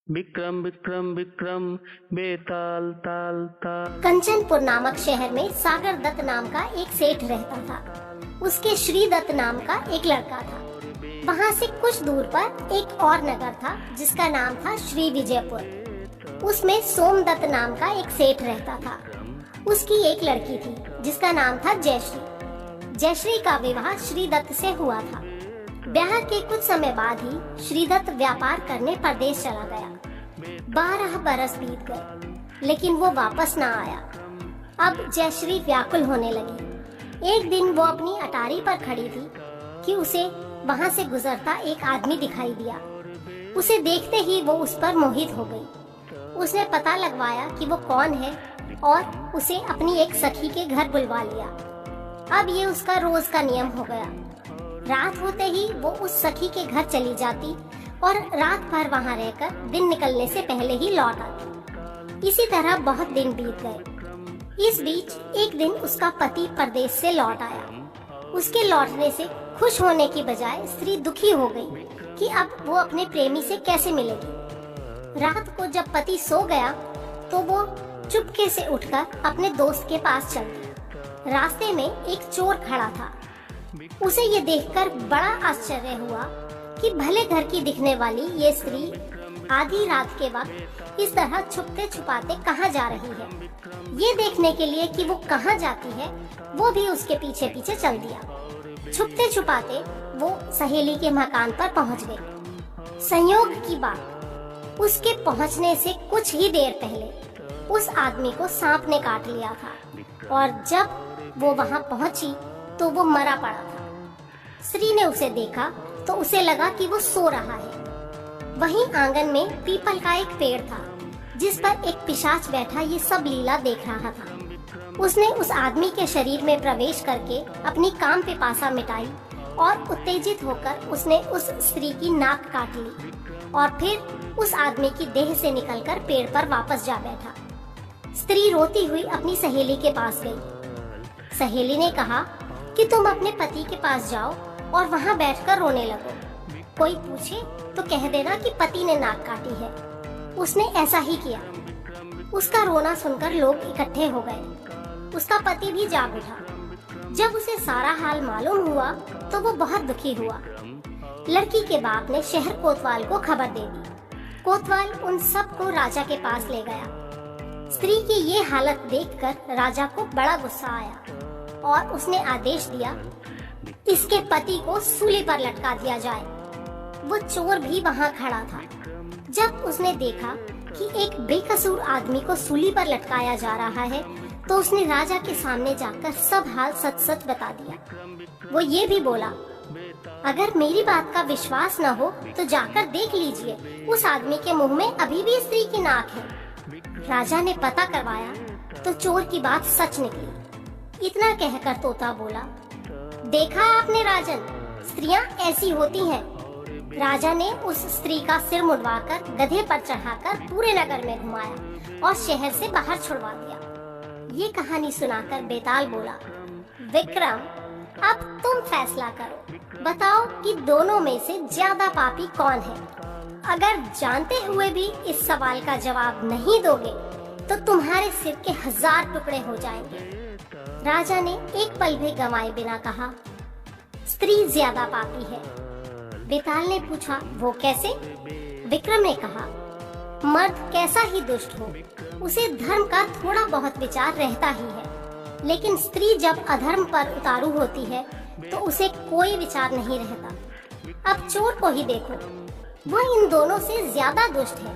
विक्रम विक्रम विक्रम बेताल ताल ताल। कंचनपुर नामक शहर में सागर दत्त नाम का एक सेठ रहता था। उसके श्री दत्त नाम का एक लड़का था। वहाँ से कुछ दूर पर एक और नगर था जिसका नाम था श्री विजयपुर। उसमें सोमदत्त नाम का एक सेठ रहता था। उसकी एक लड़की थी जिसका नाम था जयश्री। जयश्री का विवाह श्री दत्त से हुआ था। ब्याह के कुछ समय बाद ही श्रीदत्त व्यापार करने परदेश चला गया। 12 बरस बीत गए लेकिन वो वापस ना आया। अब जयश्री व्याकुल होने लगी। एक दिन वो अपनी अटारी पर खड़ी थी कि उसे वहाँ से गुजरता एक आदमी दिखाई दिया। उसे देखते ही वो उस पर मोहित हो गई। उसने पता लगवाया कि वो कौन है और उसे अपनी एक सखी के घर बुलवा लिया। अब ये उसका रोज का नियम हो गया। रात होते ही वो उस सखी के घर चली जाती और रात भर वहाँ रहकर दिन निकलने से पहले ही लौट आती। इसी तरह बहुत दिन बीत गए। इस बीच एक दिन उसका पति परदेश से लौट आया। उसके लौटने से खुश होने की बजाय स्त्री दुखी हो गई कि अब वो अपने प्रेमी से कैसे मिलेगी। रात को जब पति सो गया तो वो चुपके से उठकर अपने दोस्त के पास चल दी। रास्ते में एक चोर खड़ा था। उसे ये देखकर बड़ा आश्चर्य हुआ कि भले घर की दिखने वाली ये स्त्री आधी रात के वक्त इस तरह छुपते छुपाते कहाँ जा रही है। ये देखने के लिए कि वो कहाँ जाती है वो भी उसके पीछे पीछे चल दिया। छुपते छुपाते वो सहेली के मकान पर पहुँच गई। संयोग की बात, उसके पहुँचने से कुछ ही देर पहले उस आदमी को सांप ने काट लिया था और जब वो वहाँ पहुँची तो वो मरा पड़ा था। स्त्री ने उसे देखा तो उसे लगा कि वो सो रहा है। वहीं आंगन में पीपल का एक पेड़ था जिस पर एक पिशाच बैठा ये सब लीला देख रहा था। उसने उस आदमी के शरीर में प्रवेश करके अपनी काम पिपासा मिटाई और उत्तेजित होकर उसने उस स्त्री की नाक काट ली और फिर उस आदमी की देह से निकलकर पेड़ पर वापस जा बैठा। स्त्री रोती हुई अपनी सहेली के पास गई। सहेली ने कहा कि तुम अपने पति के पास जाओ और वहाँ बैठकर रोने लगो। कोई पूछे तो कह देना कि पति ने नाक काटी है। उसने ऐसा ही किया। उसका रोना सुनकर लोग इकट्ठे हो गए। उसका पति भी जाग उठा। जब उसे सारा हाल मालूम हुआ तो वो बहुत दुखी हुआ। लड़की के बाप ने शहर कोतवाल को खबर दे दी। कोतवाल उन सब को राजा के पास ले गया। स्त्री की ये हालत देखकर राजा को बड़ा गुस्सा आया और उसने आदेश दिया इसके पति को सूली पर लटका दिया जाए। वो चोर भी वहाँ खड़ा था। जब उसने देखा कि एक बेकसूर आदमी को सूली पर लटकाया जा रहा है तो उसने राजा के सामने जाकर सब हाल सच सच बता दिया। वो ये भी बोला, अगर मेरी बात का विश्वास न हो तो जाकर देख लीजिए, उस आदमी के मुंह में अभी भी स्त्री की नाक है। राजा ने पता करवाया तो चोर की बात सच निकली। इतना कहकर तोता बोला, देखा आपने राजन, स्त्रियां ऐसी होती हैं। राजा ने उस स्त्री का सिर मुड़वाकर गधे पर चढ़ाकर पूरे नगर में घुमाया और शहर से बाहर छुड़वा दिया। ये कहानी सुनाकर बेताल बोला, विक्रम अब तुम फैसला करो, बताओ कि दोनों में से ज्यादा पापी कौन है। अगर जानते हुए भी इस सवाल का जवाब नहीं दोगे तो तुम्हारे सिर के 1000 टुकड़े हो जाएंगे। राजा ने एक पल भी गंवाए बिना कहा, स्त्री ज्यादा पापी है। बेताल ने पूछा, वो कैसे? विक्रम ने कहा, मर्द कैसा ही दुष्ट हो, उसे धर्म का थोड़ा बहुत विचार रहता ही है, लेकिन स्त्री जब अधर्म पर उतारू होती है तो उसे कोई विचार नहीं रहता। अब चोर को ही देखो, वह इन दोनों से ज्यादा दुष्ट है,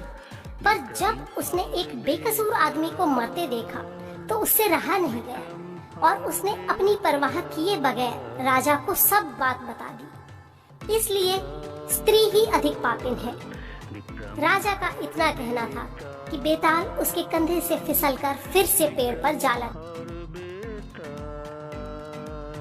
पर जब उसने एक बेकसूर आदमी को मरते देखा तो उससे रहा नहीं गया और उसने अपनी परवाह किए बगैर राजा को सब बात बता दी। इसलिए स्त्री ही अधिक पापिन है। राजा का इतना कहना था कि बेताल उसके कंधे से फिसलकर फिर से पेड़ पर जा लगा।